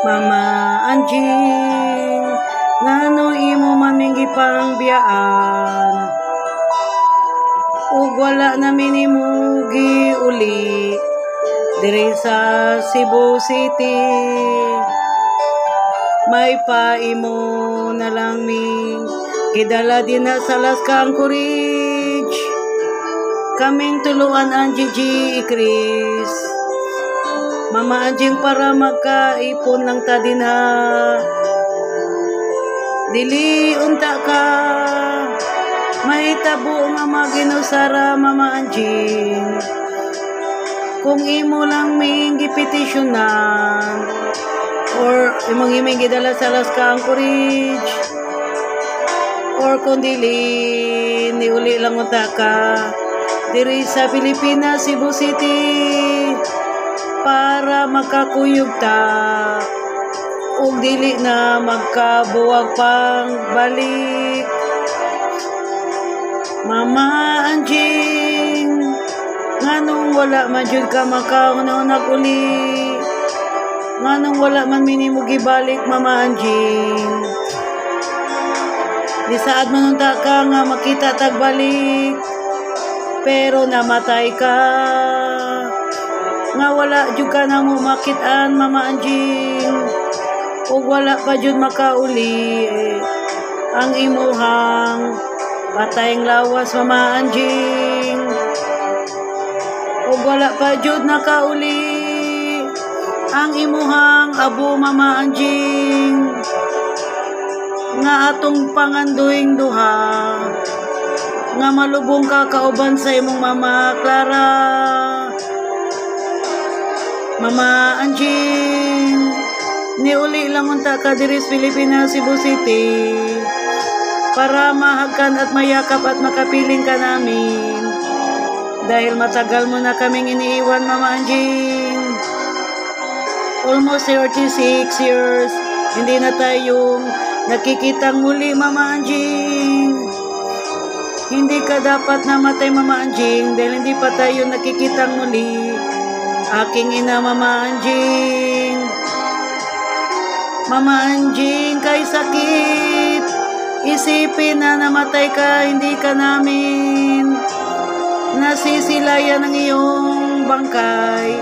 Mama Anjing, ngano imo maminggi pang biyaan, ug wala na minimugi uli diri sa Cebu City. May paimo na lang ming gidala din na sa Alaska Anchorage. Kaming tuluan ang Gigi Chris, Mama Anjing, para magkaipon lang ta din ha. Dili unta ka mahitabo nga maginusara, Mama Anjing. Kung imo lang ming gipetisyonan or imong himing gidala sa Alaska Anchorage, or kung dili ni uli lang unta ka diri sa Pilipinas, Cebu City, para makakuyog ta ug dili na magkabuwag pang balik. Mama Anjing, nganong wala man jud ka makauna-una uli, nganong wala man minimo gibalik, Mama Anjing. Di saad man unta ka nga makita tagbalik, pero namatay ka nga wala jud ka na mo makit-an, Mama Anjing, ug wala pa jud makauli ang imuhang patayng lawas, Mama Anjing, ug wala pa jud nakauli ang imuhang abo, Mama Anjing, nga atong panganduing duha nga malubong ka kauban sa imong Mama Clara. Mama Anjing, niuli lang unta ka diri sa Pilipinas, Cebu City, para mahagkan at mayakap at makapiling ka namin, dahil matagal mo na kaming iniiwan, Mama Anjing. Almost 36 years hindi na tayong nakikitang muli, Mama Anjing. Hindi ka dapat namatay, Mama Anjing, dahil hindi pa tayo nakikitang muli. Aking ina, Mama Anjing. Mama Anjing, kay sakit isipin na namatay ka, hindi ka namin nasisilayan ng iyong bangkay,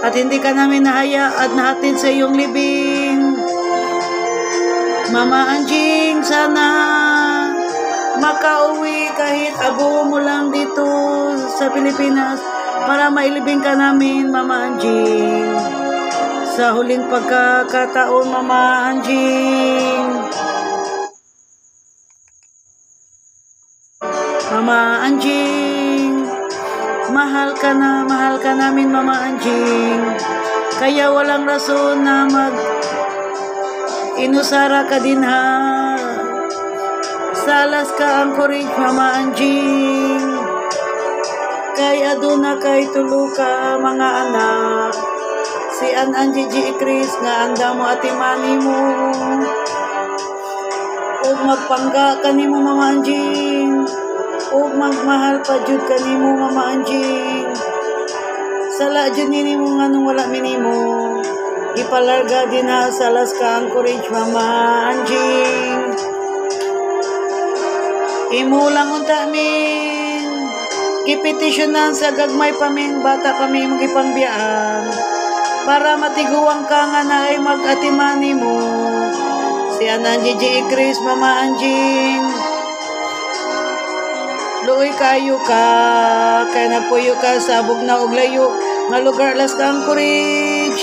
at hindi ka namin nahaya at nahatid sa iyong libing. Mama Anjing, sana makauwi kahit abo mo lang dito sa Pilipinas para mailibing ka namin, Mama Anjing, sa huling pagkakataon, Mama Anjing. Mama Anjing, mahal ka namin, Mama Anjing, kaya walang rason na inusara ka din ha sa Alaska Anchorage, Mama Anjing. Kay aduna kay tulo ka mga anak, si An Gigi Chris nga anda mo ati mani mo, ug magpangga kanimo, Mama Anjing, ug magmahal pa jud kanimo, Mama Anjing. Sala jud nimo nganong wala minimo ipalarga din ha sa Alaska Anchorage, Mama Anjing. Imo lang unta min gipetisyonan sa gagmay pa min bata pa min magipangbiyan, para matiguang ka nga na ay mag-atimani mo si Ana Gigi Chris, Mama Anjing. Luoy kayo ka kay nagpuyo ka sa bugnaw og layo nga lugar, Alaska Anchorage,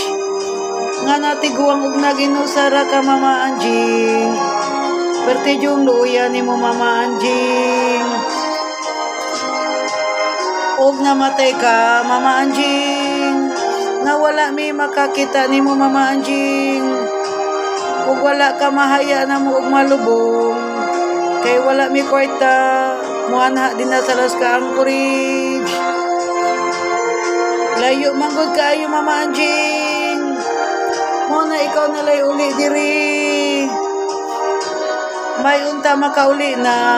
nga natiguang og naginusara ka, Mama Anjing. Perte yung luuyan ni mo, Mama Anjing, og namatay ka, Mama Anjing, nga wala mi makakita ni mo, Mama Anjing, ug wala ka mahaya na mo og malubong, kay wala mi kwarta muanha din na sa Alaska Anchorage. Layo manggod kaayo, Mama Anjing, mo na ikaw nalay uli diri, may unta makauli na.